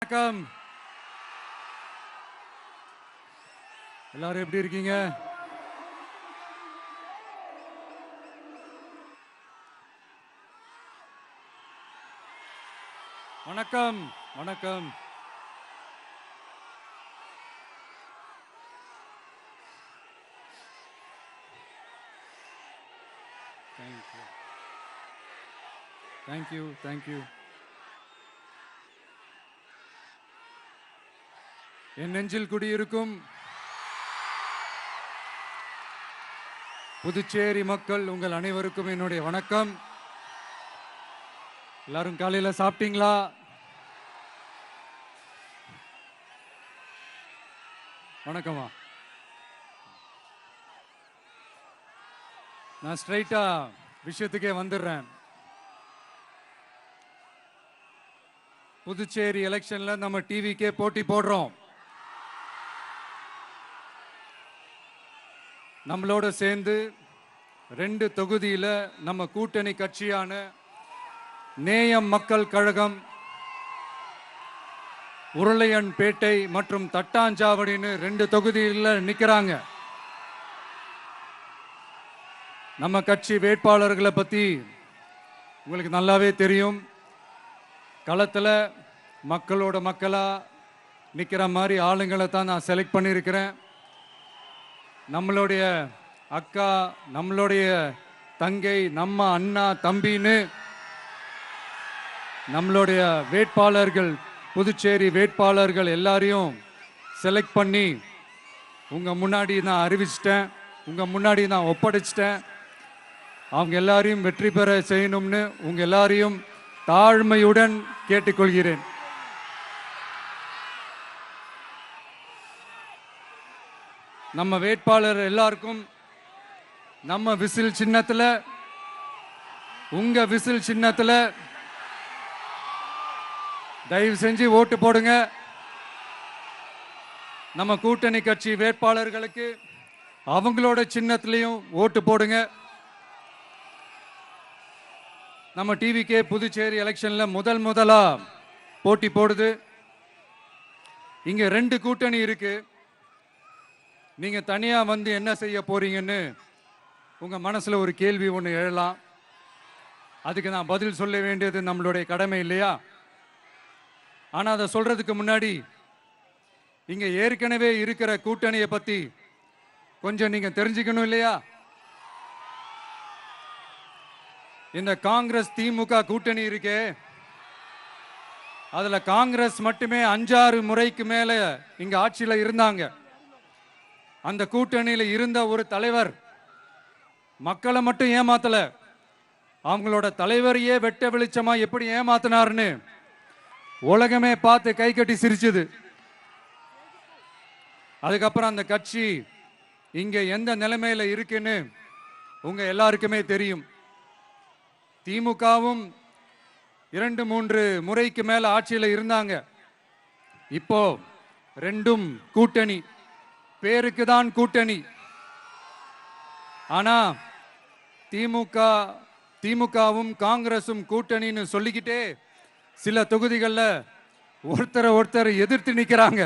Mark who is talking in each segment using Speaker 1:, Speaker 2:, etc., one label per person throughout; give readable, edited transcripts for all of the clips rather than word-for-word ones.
Speaker 1: வணக்கம். எல்லாரும் எப்படி இருக்கீங்க? வணக்கம் வணக்கம். Thank you thank you. என் நெஞ்சில் குடியிருக்கும் புதுச்சேரி மக்கள் உங்கள் அனைவருக்கும் என்னுடைய வணக்கம். எல்லாரும் காலையில சாப்பிட்டீங்களா? வணக்கமா. நான் ஸ்ட்ரைட்டா விஷயத்துக்கே வந்துடுறேன். புதுச்சேரி எலெக்ஷன்ல நம்ம டிவிக்கே போட்டி போடுறோம். நம்மளோட சேர்ந்து 2 தொகுதியில நம்ம கூட்டணி கட்சியான நேயம் மக்கள் கழகம், உருளையன்பேட்டை மற்றும் தட்டாஞ்சாவடின்னு 2 தொகுதியில் நிற்கிறாங்க. நம்ம கட்சி வேட்பாளர்களை பற்றி உங்களுக்கு நல்லாவே தெரியும். களத்தில் மக்களோட மக்களாக நிற்கிற மாதிரி ஆளுங்களை தான் நான் செலக்ட் பண்ணியிருக்கிறேன். நம்மளுடைய அக்கா, நம்மளுடைய தங்கை, நம்ம அண்ணா தம்பின்னு நம்மளுடைய வேட்பாளர்கள், புதுச்சேரி வேட்பாளர்கள் எல்லாரையும் செலக்ட் பண்ணி உங்கள் முன்னாடி நான் அறிவிச்சிட்டேன், உங்கள் முன்னாடி நான் ஒப்படைச்சிட்டேன். அவங்க எல்லாரையும் வெற்றி பெற செய்யணும்னு உங்கள் எல்லாரையும் தாழ்மையுடன் கேட்டுக்கொள்கிறேன். நம்ம வேட்பாளர் எல்லாருக்கும் நம்ம விசில் சின்னத்தில், உங்க விசில் சின்னத்தில் தயவு செஞ்சு ஓட்டு போடுங்க. நம்ம கூட்டணி கட்சி வேட்பாளர்களுக்கு அவங்களோட சின்னத்திலையும் ஓட்டு போடுங்க. நம்ம டிவிக்கே புதுச்சேரி எலெக்ஷன்ல முதலா போட்டி போடுது. இங்க 2 கூட்டணி இருக்கு. நீங்க தனியா வந்து என்ன செய்ய போறீங்கன்னு உங்க மனசுல ஒரு கேள்வி ஒன்று எழலாம். அதுக்கு நான் பதில் சொல்ல வேண்டியது நம்மளுடைய கடமை இல்லையா? ஆனா அதை சொல்றதுக்கு முன்னாடி இங்க ஏற்கனவே இருக்கிற கூட்டணியை பத்தி கொஞ்சம் நீங்க தெரிஞ்சுக்கணும் இல்லையா? இந்த காங்கிரஸ் திமுக கூட்டணி இருக்கே, அதுல காங்கிரஸ் மட்டுமே 5-6 முறைக்கு மேல இங்க ஆட்சியில இருந்தாங்க. அந்த கூட்டணியில இருந்த ஒரு தலைவர் மக்களை மட்டும் ஏமாத்தல, அவங்களோட தலைவரையே வெட்ட வெளிச்சமா எப்படி ஏமாத்தினார்னு உலகமே பார்த்து கை கட்டி சிரிச்சது. அதுக்கப்புறம் அந்த கட்சி இங்க எந்த நிலைமையில இருக்குன்னு உங்க எல்லாருக்குமே தெரியும். திமுகவும் 2-3 முறைக்கு மேல ஆட்சியில இருந்தாங்க. இப்போ 2ம் கூட்டணி, பேருக்கு தான் கூட்டணி. ஆனா திமுகவும் காங்கிரசும் கூட்டணின்னு சொல்லிக்கிட்டே சில தொகுதிகளில் ஒருத்தரை எதிர்த்து நிற்கிறாங்க.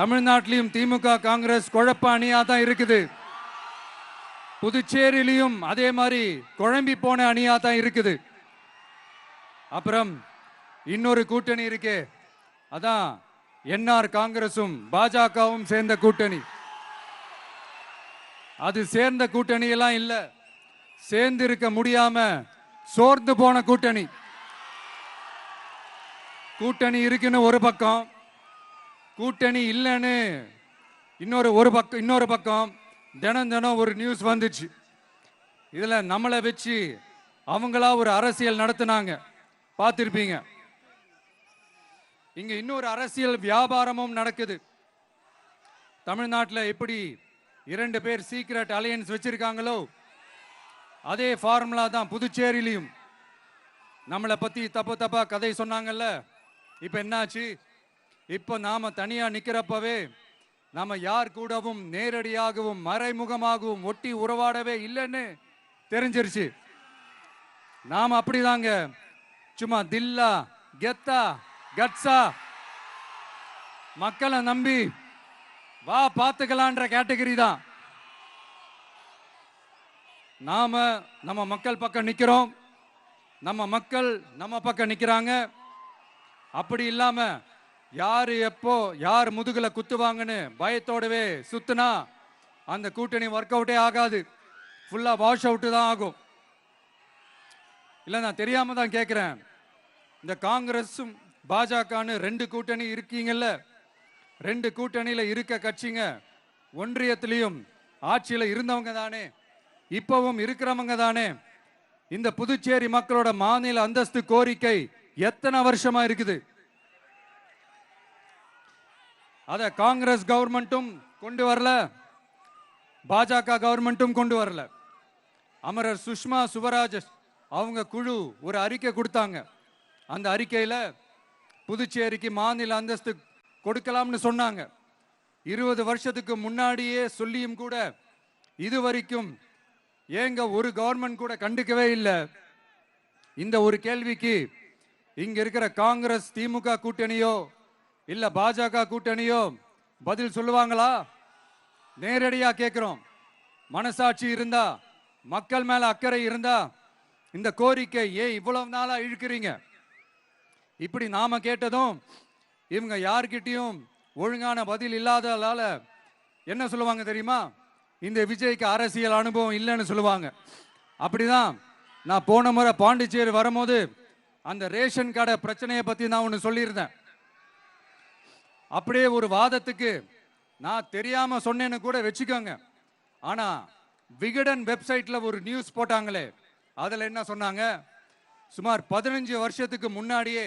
Speaker 1: தமிழ்நாட்டிலையும் திமுக காங்கிரஸ் குழப்ப அணியா தான் இருக்குது. புதுச்சேரியிலையும் அதே மாதிரி குழம்பி போன அணியா தான் இருக்குது. அப்புறம் இன்னொரு கூட்டணி இருக்கே, அதான் என்ஆர் காங்கிரசும் பாஜகவும் சேர்ந்த கூட்டணி. அது சேர்ந்த கூட்டணி எல்லாம் இல்ல, சேர்ந்து இருக்க முடியாம சோர்ந்து போன கூட்டணி. கூட்டணி இருக்குன்னு ஒரு பக்கம், கூட்டணி இல்லைன்னு இன்னொரு பக்கம் தினம் ஒரு நியூஸ் வந்துச்சு. இதுல நம்மளை வச்சு அவங்களா ஒரு அரசியல் நடத்தினாங்க, பார்த்திருப்பீங்க. இங்க இன்னொரு அரசியல் வியாபாரமும் நடக்குது. தமிழ்நாட்டில் எப்படி 2 பேர் சீக்ரெட் அலையன்ஸ் வச்சிருக்காங்களோ அதே ஃபார்முலா தான் புதுச்சேரியிலையும். நம்மளை பத்தி தப்பா கதை சொன்னாங்கல்ல, இப்ப என்னாச்சு? இப்ப நாம தனியா நிக்கிறப்பவே நாம யார் கூடவும் நேரடியாகவும் மறைமுகமாகவும் ஒட்டி உறவாடவே இல்லைன்னு தெரிஞ்சிருச்சு. நாம அப்படிதாங்க சும்மா தில்லா கெத்தா கட்ஸா மக்களை நம்பி வா பார்த்துக்கலான்ற கேட்டகரி தான். நாம நம்ம மக்கள் பக்கம் நிக்கிறோம், நம்ம மக்கள் நம்ம பக்கம் நிக்கிறாங்க. அப்படி இல்லாம யாரு எப்போ யார் முதுகுல குத்துவாங்கன்னு பயத்தோடவே சுத்துனா அந்த கூட்டணி ஒர்க் அவுட்டே ஆகாது, ஃபுல்லா வாஷ் அவுட் தான் ஆகும். இல்ல நான் தெரியாம தான் கேட்கிறேன், இந்த காங்கிரஸும் பாஜகன்னு ரெண்டு கூட்டணி இருக்கீங்கல்ல, ரெண்டு கூட்டணியில இருக்க கட்சிங்க ஒன்றியத்திலையும் ஆட்சியில இருந்தவங்க தானே, இப்பவும் இருக்கிறவங்க தானே. இந்த புதுச்சேரி மக்களோட மாநில அந்தஸ்து கோரிக்கை எத்தனை வருஷமா இருக்குது? அத காங்கிரஸ் கவர்மெண்ட்டும் கொண்டு வரல, பாஜக கவர்மெண்ட்டும் கொண்டு வரல. அமரர் சுஷ்மா சுவராஜ் அவங்க குழு ஒரு அறிக்கை கொடுத்தாங்க. அந்த அறிக்கையில புதுச்சேரிக்கு மாநில அந்தஸ்து கொடுக்கலாம்னு சொன்னாங்க. 20 வருஷத்துக்கு முன்னாடியே சொல்லியும் கூட இதுவரைக்கும் ஏங்க ஒரு கவர்மெண்ட் கூட கண்டுக்கவே இல்லை. இந்த ஒரு கேள்விக்கு இங்க இருக்கிற காங்கிரஸ் திமுக கூட்டணியோ இல்ல பாஜக கூட்டணியோ பதில் சொல்லுவாங்களா? நேரடியா கேட்கிறோம். மனசாட்சி இருந்தா, மக்கள் மேல அக்கறை இருந்தா இந்த கோரிக்கை ஏன் இவ்வளவு நாளா இழுக்கிறீங்க? இப்படி நாம கேட்டதும் இவங்க யார்கிட்டயும் ஒழுங்கான பதில் இல்லாததால என்ன சொல்லுவாங்க தெரியுமா? இந்த விஜய்க்கு அரசியல் அனுபவம் இல்லைன்னு சொல்லுவாங்க. அப்படிதான் நான் போன முறை பாண்டிச்சேரி வரும்போது அந்த ரேஷன் கடை பிரச்சனையை பத்தி நான் ஒன்று சொல்லியிருந்தேன். அப்படியே ஒரு வாதத்துக்கு நான் தெரியாம சொன்னேன்னு கூட வச்சுக்கோங்க. ஆனா விகடன் வெப்சைட்ல ஒரு நியூஸ் போட்டாங்களே, அதுல என்ன சொன்னாங்க? சுமார் 15 வருஷத்துக்கு முன்னாடியே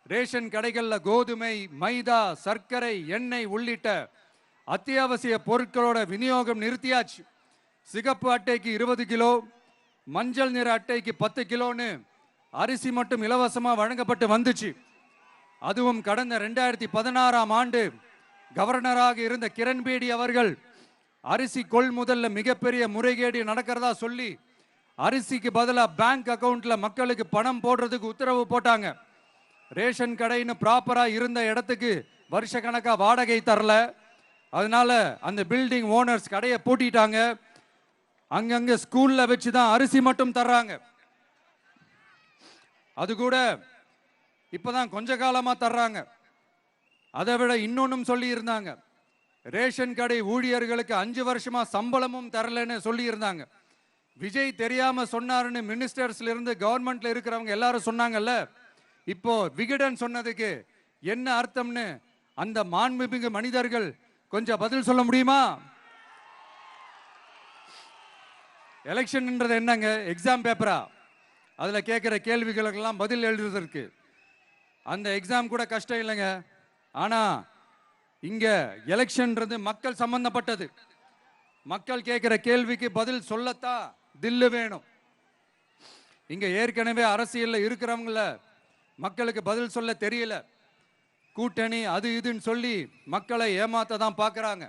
Speaker 1: ரேஷன் கடைகள்ல கோதுமை, மைதா, சர்க்கரை, எண்ணெய் உள்ளிட்ட அத்தியாவசிய பொருட்களோட விநியோகம் நிறுத்தியாச்சு. சிகப்பு அட்டைக்கு 20 கிலோ, மஞ்சள் நிற அட்டைக்கு 10 கிலோன்னு அரிசி மட்டும் இலவசமா வழங்கப்பட்டு வந்துச்சு. அதுவும் கடந்த 2016ஆம் ஆண்டு கவர்னராக இருந்த கிரண்பேடி அவர்கள் அரிசி கொள்முதல்ல மிகப்பெரிய முறைகேடு நடக்கிறதா சொல்லி அரிசிக்கு பதிலாக பேங்க் அக்கவுண்ட்ல மக்களுக்கு பணம் போடுறதுக்கு உத்தரவு போட்டாங்க. ரேஷன் கடைன்னு ப்ராப்பரா இருந்த இடத்துக்கு வருஷ கணக்கா வாடகை தரல. அதனால அந்த பில்டிங் ஓனர்ஸ் கடையை பூட்டிட்டாங்க. அங்கங்க ஸ்கூல்ல வச்சுதான் அரிசி மட்டும் தர்றாங்க. அது கூட இப்பதான் கொஞ்ச காலமா தர்றாங்க. அதை விட இன்னொன்னும் சொல்லி இருந்தாங்க, ரேஷன் கடை ஊழியர்களுக்கு 5 வருஷமா சம்பளமும் தரலன்னு சொல்லி இருந்தாங்க. விஜய் தெரியாம சொன்னாருன்னு மினிஸ்டர்ஸ்ல இருந்து கவர்மெண்ட்ல இருக்கிறவங்க எல்லாரும் சொன்னாங்கல்ல. இப்போ விகடன் சொன்னதுக்கு என்ன அர்த்தம்னு அந்த மாண்புமிகு மனிதர்கள் கொஞ்சம் பதில் சொல்ல முடியுமா? எலெக்ஷன்ன்றது என்னங்க, எக்ஸாம் பேப்பரா? அதுல கேட்கிற கேள்விகளுக்கெல்லாம் பதில் எழுதுவதற்கு அந்த எக்ஸாம் கூட கஷ்டம் இல்லைங்க. ஆனா இங்க எலெக்ஷன்ன்றது மக்கள் சம்பந்தப்பட்டது. மக்கள் கேட்கிற கேள்விக்கு பதில் சொல்லத்தான் தில்லு வேணும். இங்க ஏற்கனவே அரசியல்ல இருக்கிறவங்கள மக்களுக்கு பதில் சொல்ல தெரியல. கூட்டணி அது இதுன்னு சொல்லி மக்களை ஏமாத்த தான் பார்க்கறாங்க.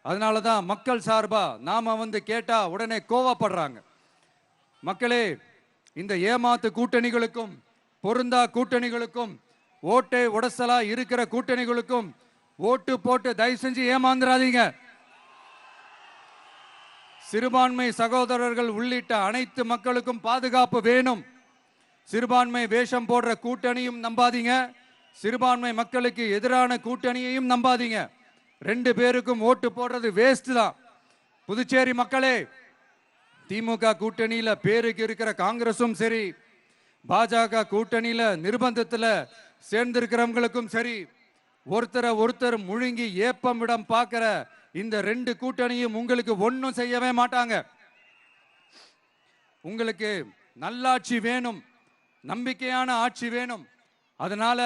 Speaker 1: அதனாலதான் மக்கள் சார்பா நாம வந்து கேட்டா உடனே கோவப்படுறாங்க. மக்களே, இந்த ஏமாத்து கூட்டணிகளுக்கும் பொருந்தா கூட்டணிகளுக்கும் ஓட்டை உடசலா இருக்கிற கூட்டணிகளுக்கும் ஓட்டு போட்டு தயவு செஞ்சு ஏமாந்துடாதீங்க. சிறுபான்மை சகோதரர்கள் உள்ளிட்ட அனைத்து மக்களுக்கும் பாதுகாப்பு வேணும். சிறுபான்மை வேஷம் போடுற கூட்டணியும் நம்பாதீங்க, சிறுபான்மை மக்களுக்கு எதிரான கூட்டணியையும் நம்பாதீங்க. 2 பேருக்கும் ஓட்டு போடுறது வேஸ்ட் தான். புதுச்சேரி மக்களே, திமுக கூட்டணியில பேருக்கு இருக்கிற காங்கிரசும் சரி, பாஜக கூட்டணியில நிர்பந்தத்துல சேர்ந்திருக்கிறவங்களுக்கும் சரி, ஒருத்தர் முழுங்கி ஏப்பம் விடம் பார்க்கிற இந்த 2 கூட்டணியும் உங்களுக்கு ஒன்னும் செய்யவே மாட்டாங்க. உங்களுக்கு நல்லாட்சி வேணும், நம்பிக்கையான ஆட்சி வேணும். அதனால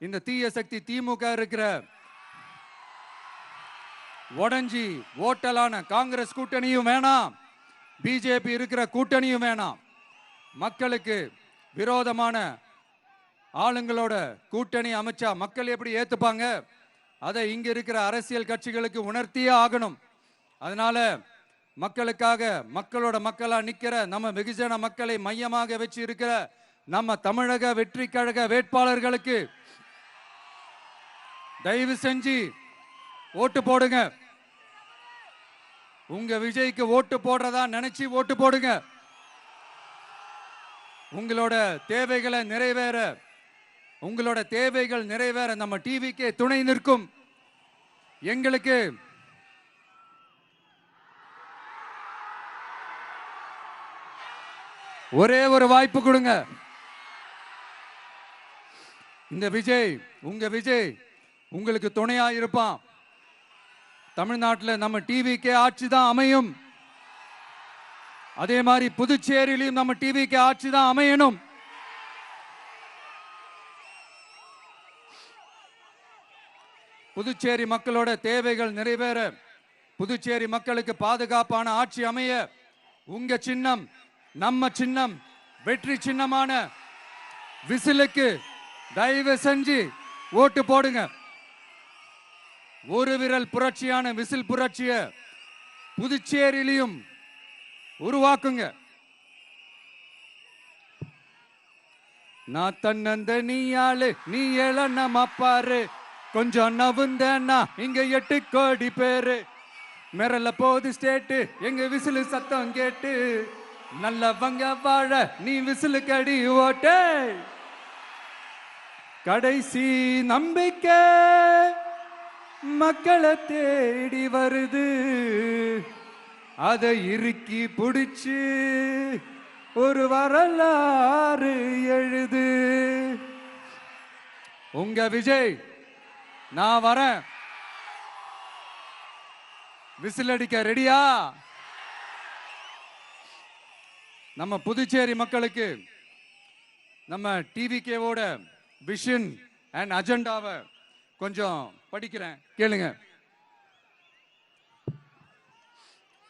Speaker 1: இந்த தீய சக்தி திமுக இருக்கிற உடஞ்சி ஓட்டலான காங்கிரஸ் கூட்டணியும் வேணாம், பிஜேபி இருக்கிற கூட்டணியும் வேணாம். மக்களுக்கு விரோதமான ஆளுங்களோட கூட்டணி அமைச்சா மக்கள் எப்படி ஏத்துப்பாங்க? அதை இங்க இருக்கிற அரசியல் கட்சிகளுக்கு உணர்த்தியே ஆகணும். அதனால மக்களுக்காக மக்களோட மக்களா நிக்கிற நம்ம வெகுஜன மக்களை மையமாக வச்சு இருக்கிற நம்ம தமிழக வெற்றி கழக வேட்பாளர்களுக்கு தயவு செஞ்சு ஓட்டு போடுங்க. உங்க விஜய்க்கு ஓட்டு போடுறதா நினைச்சு ஓட்டு போடுங்க. உங்களோட தேவைகளை நிறைவேற, உங்களோட தேவைகள் நிறைவேற நம்ம டிவிக்கே துணை நிற்கும். எங்களுக்கு ஒரே ஒரு வாய்ப்பு கொடுங்க. இந்த விஜய், உங்க விஜய் உங்களுக்கு துணையா இருப்பான். தமிழ்நாட்டில் நம்ம டிவிக்கே ஆட்சி தான் அமையும். அதே மாதிரி புதுச்சேரியிலும் நம்ம டிவிக்கு ஆட்சி தான் அமையணும். புதுச்சேரி மக்களோட தேவைகள் நிறைவேற, புதுச்சேரி மக்களுக்கு பாதுகாப்பான ஆட்சி அமைய உங்க சின்னம், நம்ம சின்னம், வெற்றி சின்னமான விசிலுக்கு தயவு செஞ்சு ஓட்டு போடுங்க. ஒரு விரல் புரட்சியான விசில் புரட்சிய புதுச்சேரியிலும் உருவாக்குங்க. நான் தன்னந்த நீ ஆளு, நீ ஏளனம் அப்பாரு, கொஞ்சம் நவுந்தேன்னா இங்க 8 கோடி பேரு. மிரல போது ஸ்டேட்டு எங்க விசிலு சத்தம் கேட்டு, நல்லவங்க வாழ நீ விசிலு கடி ஓட்டே. கடைசி நம்பிக்கை மக்களை தேடி வருது, அதை இறுக்கி பிடிச்சு ஒரு வரலாறு எழுது. உங்க விஜய், நான் வரேன். விசில் அடிக்க ரெடியா? நம்ம புதுச்சேரி மக்களுக்கு நம்ம டிவிகேவோட விஷன் அண்ட் அஜெண்டாவை கொஞ்சம் படிக்கிறேன், கேளுங்க.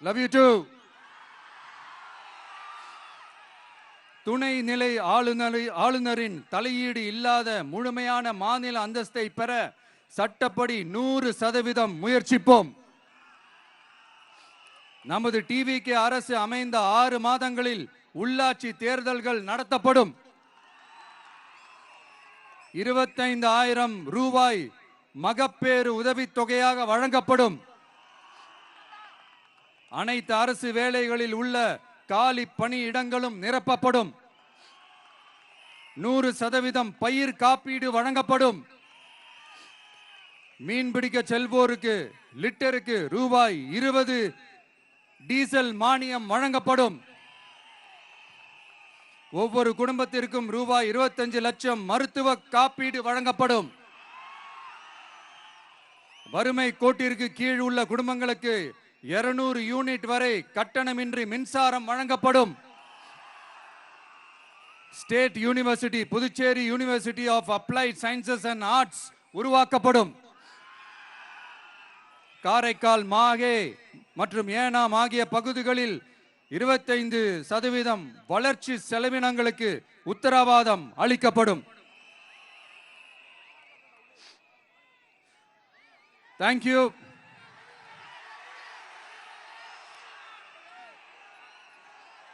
Speaker 1: Love you too. துணை நிலை ஆளுநரின் தலையீடு இல்லாத முழுமையான மாநில அந்தஸ்தை பெற சட்டப்படி 100% முயற்சிப்போம். நமது டிவிக்கு அரசு அமைந்த 6 மாதங்களில் உள்ளாட்சி தேர்தல்கள் நடத்தப்படும். 25,000 ரூபாய் மகப்பேறு உதவித்தொகையாக வழங்கப்படும். அனைத்து அரசு வேலைகளில் உள்ள காலி பணியிடங்களும் நிரப்பப்படும். 100% பயிர் காப்பீடு வழங்கப்படும். மீன்பிடிக்க செல்வோருக்கு லிட்டருக்கு ரூபாய் 20 டீசல் மானியம் வழங்கப்படும். ஒவ்வொரு குடும்பத்திற்கும் ரூபாய் 25 லட்சம் மருத்துவ காப்பீடு வழங்கப்படும். வறுமை கோட்டிற்கு கீழ் உள்ள குடும்பங்களுக்கு 200 யூனிட் வரை கட்டணமின்றி மின்சாரம் வழங்கப்படும். State university, Puducherry university of applied sciences and arts உருவாக்கப்படும். காரைக்கால், மாஹே மற்றும் ஏனாம் ஆகிய பகுதிகளில் 25% வளர்ச்சி செலவினங்களுக்கு உத்தரவாதம் அளிக்கப்படும். தேங்க்யூ.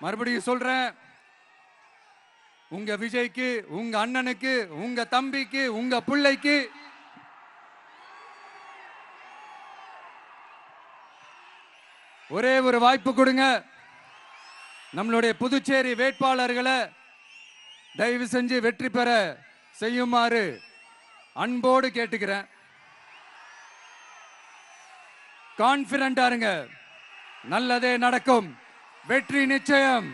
Speaker 1: மறுபடியும் சொல்றேன், உங்க விஜய்க்கு, உங்க அண்ணனுக்கு, உங்க தம்பிக்கு, உங்க பிள்ளைக்கு ஒரே ஒரு வாய்ப்பு கொடுங்க. நம்மளுடைய புதுச்சேரி வேட்பாளர்களை தயவு செஞ்சு வெற்றி பெற செய்யுமாறு அன்போடு கேட்டுக்கிறேன். கான்பிடண்டா இருங்க, நல்லதே நடக்கும், வெற்றி நிச்சயம்.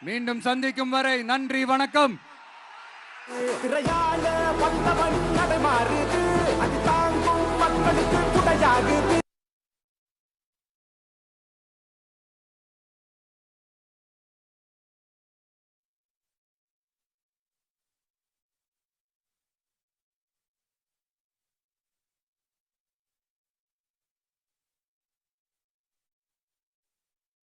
Speaker 1: மீண்டும் சந்திக்கும் வரை நன்றி, வணக்கம்.